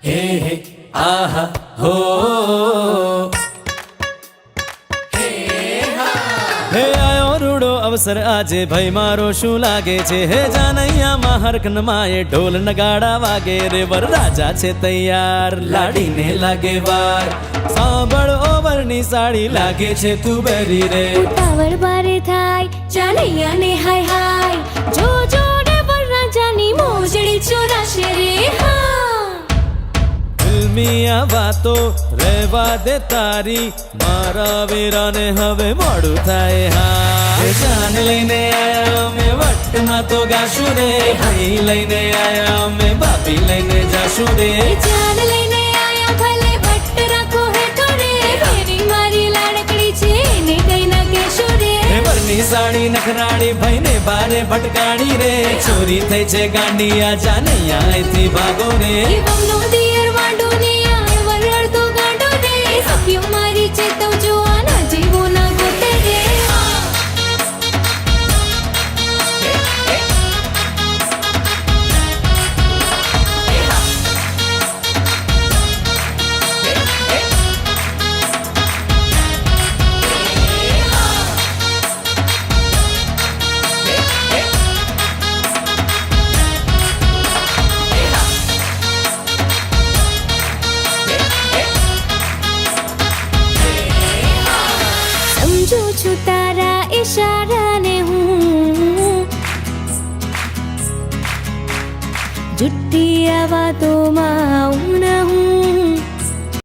હે હે આહા હો હે આયો રૂડો અવસર આજે ભાઈ મારો શું લાગે છે હે જાનૈયામાં હરખન માએ ઢોલ નગાડા વાગે રે વરરાજા છે તૈયાર લાડીને લાગે વાર સાંભળ ઓવરની સાડી લાગે છે તું બેરી રે ઉતાવળ બારે થાય જાનૈયાને હાય હાય જો જોડે વરરાજાની મોજડી ચોરાશે રે હા ફિલ્મિયા વાતો રહેવા દે તારી મારા વીરાને હવે મોડું થાય હા જાન લઈને આયા અમે વટમાં તો ગાશું રે ભાઈ લઈને આયા અમે બાપી લઈને જાશું રે જાન લઈને આયા ભલે વટ રાખો હેઠો રે ફેરી મારી લાડકડી છે એને કઈ ના કહેશો રે વરની સાડી નખરાડી ભાઈને બારે ભટકાડી રે ચોરી થઈ છે ગાંડિયા જાનૈયા અહીંથી ભાગો રે એવમનો દિયર વાંડો ને આ વરર તો ગાંડો રે સખીઓ મારી ચેતવજો આના જીવો ના ગોતે રે સમજુ છું તારા ઈશારાને હું જુઠ્ઠી આ વાતોમાં